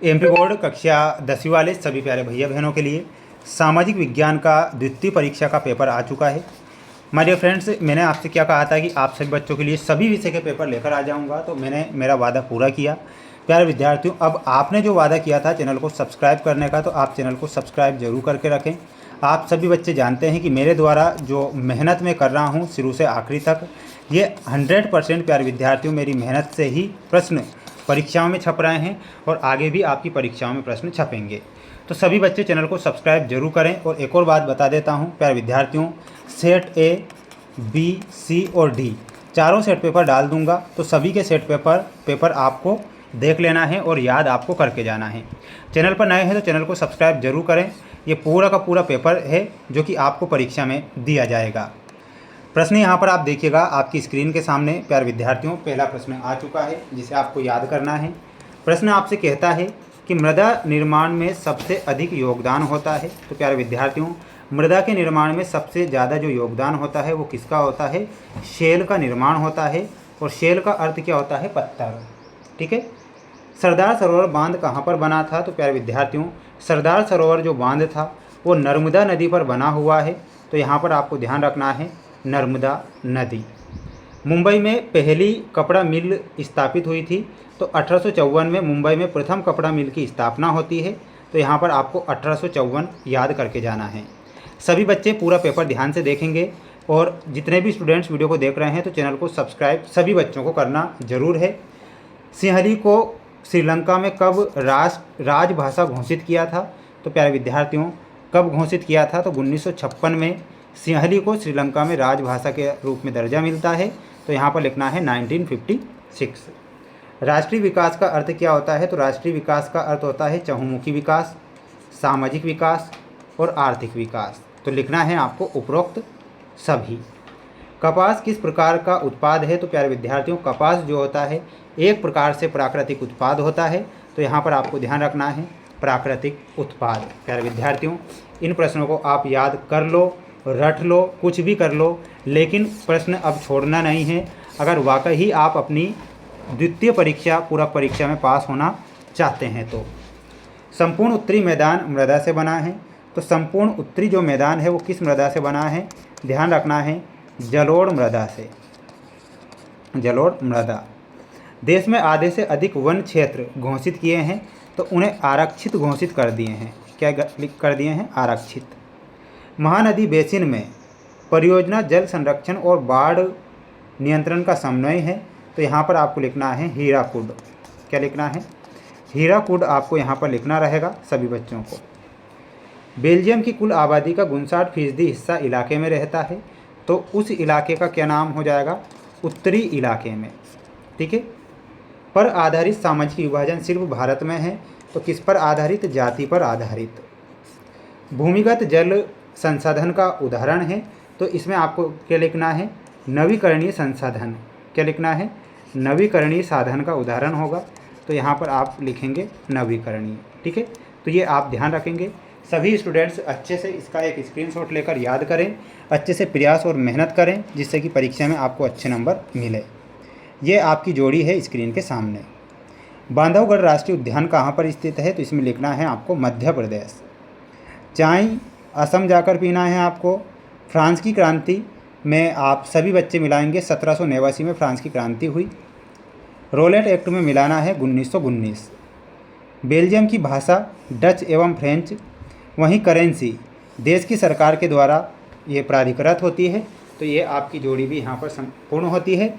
MP board कक्षा 10वीं वाले सभी प्यारे भैया बहनों के लिए सामाजिक विज्ञान का द्वितीय परीक्षा का पेपर आ चुका है। माय डियर फ्रेंड्स, मैंने आपसे क्या कहा था कि आप सभी बच्चों के लिए सभी विषय के पेपर लेकर आ जाऊंगा, तो मैंने मेरा वादा पूरा किया। प्यारे विद्यार्थियों, अब आपने जो वादा किया था चैनल को सब्सक्राइब करने का, तो आप चैनल को सब्सक्राइब जरूर करके रखें। आप सभी बच्चे जानते हैं कि मेरे द्वारा जो मेहनत मैं कर रहा हूँ शुरू से आखिरी तक, ये 100% प्यारे विद्यार्थियों मेरी मेहनत से ही प्रश्न परीक्षाओं में छप रहे हैं और आगे भी आपकी परीक्षाओं में प्रश्न छपेंगे। तो सभी बच्चे चैनल को सब्सक्राइब जरूर करें। और एक और बात बता देता हूं प्यारे विद्यार्थियों, सेट ए, बी, सी और डी चारों सेट पेपर डाल दूंगा, तो सभी के सेट पेपर आपको देख लेना है और याद आपको करके जाना है। चैनल पर नए हैं तो चैनल को सब्सक्राइब जरूर करें। ये पूरा का पूरा पेपर है जो कि आपको परीक्षा में दिया जाएगा। प्रश्न यहाँ पर आप देखिएगा आपकी स्क्रीन के सामने। प्यारे विद्यार्थियों, पहला प्रश्न आ चुका है जिसे आपको याद करना है। प्रश्न आपसे कहता है कि मृदा निर्माण में सबसे अधिक योगदान होता है। तो प्यारे विद्यार्थियों, मृदा के निर्माण में सबसे ज़्यादा जो योगदान होता है वो किसका होता है? शेल का निर्माण होता है। और शेल का अर्थ क्या होता है? पत्थर। ठीक है। सरदार सरोवर बांध कहाँ पर बना था? तो प्यारे विद्यार्थियों, सरदार सरोवर जो बांध था वो नर्मदा नदी पर बना हुआ है। तो यहाँ पर आपको ध्यान रखना है नर्मदा नदी। मुंबई में पहली कपड़ा मिल स्थापित हुई थी। तो 1854 में मुंबई में प्रथम कपड़ा मिल की स्थापना होती है। तो यहाँ पर आपको 1854 याद करके जाना है। सभी बच्चे पूरा पेपर ध्यान से देखेंगे और जितने भी स्टूडेंट्स वीडियो को देख रहे हैं तो चैनल को सब्सक्राइब सभी बच्चों को करना जरूर है। सिंहली को श्रीलंका में कब राजभाषा घोषित किया था? तो प्यारे विद्यार्थियों, कब घोषित किया था? तो 1956 में सिंहली को श्रीलंका में राजभाषा के रूप में दर्जा मिलता है। तो यहाँ पर लिखना है 1956। राष्ट्रीय विकास का अर्थ क्या होता है? तो राष्ट्रीय विकास का अर्थ होता है चहुमुखी विकास, सामाजिक विकास और आर्थिक विकास। तो लिखना है आपको उपरोक्त सभी। कपास किस प्रकार का उत्पाद है? तो प्यारे विद्यार्थियों, कपास जो होता है एक प्रकार से प्राकृतिक उत्पाद होता है। तो यहाँ पर आपको ध्यान रखना है प्राकृतिक उत्पाद। प्यारे विद्यार्थियों, इन प्रश्नों को आप याद कर लो, रट लो, कुछ भी कर लो, लेकिन प्रश्न अब छोड़ना नहीं है। अगर वाकई आप अपनी द्वितीय परीक्षा पूरक परीक्षा में पास होना चाहते हैं तो संपूर्ण उत्तरी मैदान मृदा से बना है। तो संपूर्ण उत्तरी जो मैदान है वो किस मृदा से बना है? ध्यान रखना है जलोढ़ मृदा से। जलोढ़ मृदा। देश में आधे से अधिक वन क्षेत्र घोषित किए हैं, तो उन्हें आरक्षित घोषित कर दिए हैं। क्या कर दिए हैं? आरक्षित। महानदी बेसिन में परियोजना जल संरक्षण और बाढ़ नियंत्रण का समन्वय है। तो यहाँ पर आपको लिखना है हीराकुड। क्या लिखना है? हीराकुड आपको यहाँ पर लिखना रहेगा सभी बच्चों को। बेल्जियम की कुल आबादी का 59% हिस्सा इलाके में रहता है। तो उस इलाके का क्या नाम हो जाएगा? उत्तरी इलाके में। ठीक है। पर आधारित सामाजिक विभाजन सिर्फ भारत में है। तो किस पर आधारित? जाति पर आधारित। भूमिगत जल संसाधन का उदाहरण है। तो इसमें आपको क्या लिखना है? नवीकरणीय संसाधन। क्या लिखना है? नवीकरणीय साधन का उदाहरण होगा। तो यहाँ पर आप लिखेंगे नवीकरणीय। ठीक है। तो ये आप ध्यान रखेंगे। सभी स्टूडेंट्स अच्छे से इसका एक स्क्रीनशॉट लेकर याद करें, अच्छे से प्रयास और मेहनत करें, जिससे कि परीक्षा में आपको अच्छे नंबर मिले। ये आपकी जोड़ी है स्क्रीन के सामने। बांधवगढ़ राष्ट्रीय उद्यान कहाँ पर स्थित है? तो इसमें लिखना है आपको मध्य प्रदेश। चाय असम जाकर पीना है आपको। फ्रांस की क्रांति में आप सभी बच्चे मिलाएंगे 1789 में फ्रांस की क्रांति हुई। रोलेट एक्ट में मिलाना है 1919। बेल्जियम की भाषा डच एवं फ्रेंच। वहीं करेंसी देश की सरकार के द्वारा ये प्राधिकृत होती है। तो ये आपकी जोड़ी भी यहाँ पर संपूर्ण होती है।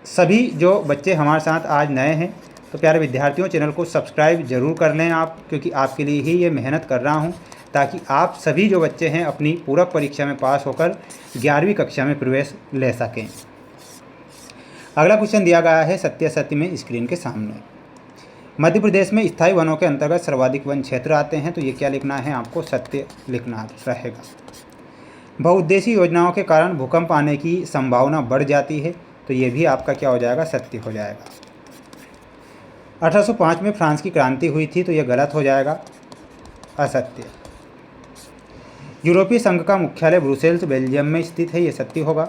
सभी जो बच्चे हमारे साथ आज नए हैं तो प्यारे विद्यार्थियों, चैनल को सब्सक्राइब जरूर कर लें आप, क्योंकि आपके लिए ही ये मेहनत कर रहा हूँ, ताकि आप सभी जो बच्चे हैं अपनी पूरक परीक्षा में पास होकर 11वीं कक्षा में प्रवेश ले सकें। अगला क्वेश्चन दिया गया है सत्यासत्य में स्क्रीन के सामने। मध्य प्रदेश में स्थायी वनों के अंतर्गत सर्वाधिक वन क्षेत्र आते हैं। तो ये क्या लिखना है? आपको सत्य लिखना रहेगा। बहुउद्देशीय योजनाओं के कारण भूकंप आने की संभावना बढ़ जाती है। तो ये भी आपका क्या हो जाएगा? सत्य हो जाएगा। 1805 में फ्रांस की क्रांति हुई थी। तो ये गलत हो जाएगा, असत्य। यूरोपीय संघ का मुख्यालय ब्रुसेल्स बेल्जियम में स्थित है। ये सत्य होगा।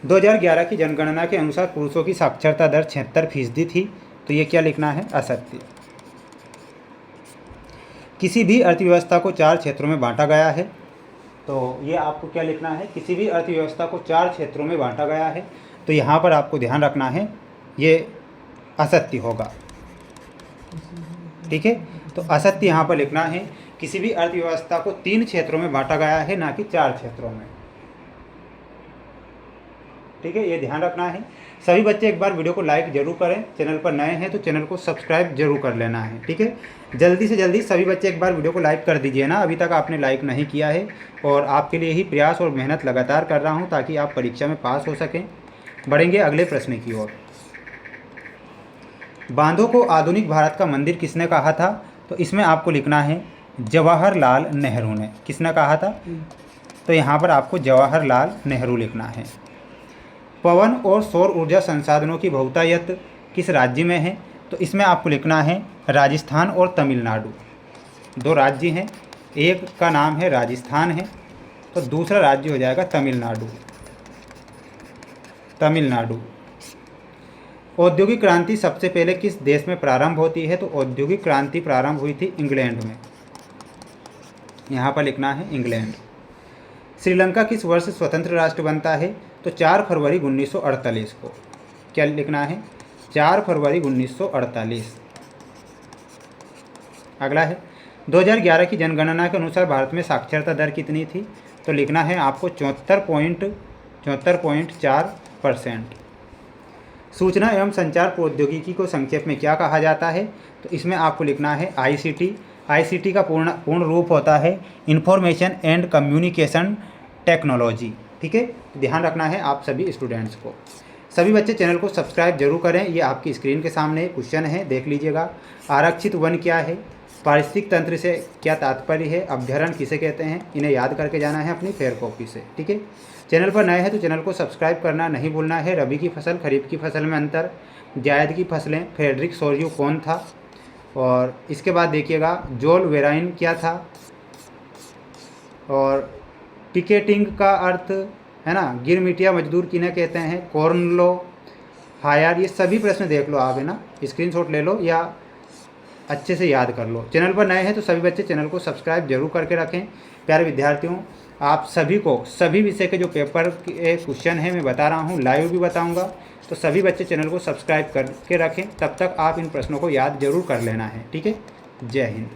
2011 की जनगणना के अनुसार पुरुषों की साक्षरता दर 76% थी। तो ये क्या लिखना है? असत्य। किसी भी अर्थव्यवस्था को 4 क्षेत्रों में बांटा गया है। तो ये आपको क्या लिखना है, किसी भी अर्थव्यवस्था को 4 क्षेत्रों में बांटा गया है। तो यहाँ पर आपको ध्यान रखना है ये असत्य होगा, ठीक है। तो असत्य यहाँ पर लिखना है, किसी भी अर्थव्यवस्था को 3 क्षेत्रों में बांटा गया है, ना कि 4 क्षेत्रों में, ठीक है, ये ध्यान रखना है। सभी बच्चे एक बार वीडियो को लाइक जरूर करें, चैनल पर नए हैं तो चैनल को सब्सक्राइब जरूर कर लेना है, ठीक है। जल्दी से जल्दी सभी बच्चे एक बार वीडियो को लाइक कर दीजिए ना, अभी तक आपने लाइक नहीं किया है। और आपके लिए ही प्रयास और मेहनत लगातार कर रहा हूँ ताकि आप परीक्षा में पास हो सकें। बढ़ेंगे अगले प्रश्न की ओर। बांधों को आधुनिक भारत का मंदिर किसने कहा था? तो इसमें आपको लिखना है जवाहरलाल नेहरू ने। किसने कहा था? तो यहाँ पर आपको जवाहरलाल नेहरू लिखना है। पवन और सौर ऊर्जा संसाधनों की बहुतायत किस राज्य में है? तो इसमें आपको लिखना है राजस्थान और तमिलनाडु। 2 राज्य हैं, एक का नाम है राजस्थान है, तो दूसरा राज्य हो जाएगा तमिलनाडु। तमिलनाडु। औद्योगिक क्रांति सबसे पहले किस देश में प्रारंभ होती है? तो औद्योगिक क्रांति प्रारंभ हुई थी इंग्लैंड में, यहाँ पर लिखना है इंग्लैंड। श्रीलंका किस वर्ष स्वतंत्र राष्ट्र बनता है? तो 4 फरवरी 1948 को। क्या लिखना है? 4 फरवरी 1948। अगला है 2011 की जनगणना के अनुसार भारत में साक्षरता दर कितनी थी? तो लिखना है आपको 74.4%। सूचना एवं संचार प्रौद्योगिकी को संक्षेप में क्या कहा जाता है? तो इसमें आपको लिखना है ICT। ICT का पूर्ण रूप होता है इंफॉर्मेशन एंड कम्युनिकेशन टेक्नोलॉजी, ठीक है। ध्यान रखना है आप सभी स्टूडेंट्स को। सभी बच्चे चैनल को सब्सक्राइब जरूर करें। ये आपकी स्क्रीन के सामने क्वेश्चन है, देख लीजिएगा। आरक्षित वन क्या है? पारिस्थितिक तंत्र से क्या तात्पर्य है? अभ्यारण्य किसे कहते हैं? इन्हें याद करके जाना है अपनी फेयर कॉपी से, ठीक है। चैनल पर नए हैं तो चैनल को सब्सक्राइब करना नहीं भूलना है। रबी की फसल, खरीफ की फसल में अंतर, जायद की फसलें, फ्रेडरिक सोर्यू कौन था? और इसके बाद देखिएगा जोल वेराइन क्या था? और पिकेटिंग का अर्थ है ना, गिरमिटिया मजदूर किन्हें कहते हैं? कॉर्न लो, हायर। ये सभी प्रश्न देख लो आप, है ना, स्क्रीनशॉट ले लो या अच्छे से याद कर लो। चैनल पर नए हैं तो सभी बच्चे चैनल को सब्सक्राइब जरूर करके रखें। प्यारे विद्यार्थियों, आप सभी को सभी विषय के जो पेपर के क्वेश्चन हैं मैं बता रहा हूँ, लाइव भी बताऊँगा। तो सभी बच्चे चैनल को सब्सक्राइब करके रखें, तब तक आप इन प्रश्नों को याद जरूर कर लेना है, ठीक है। जय हिंद।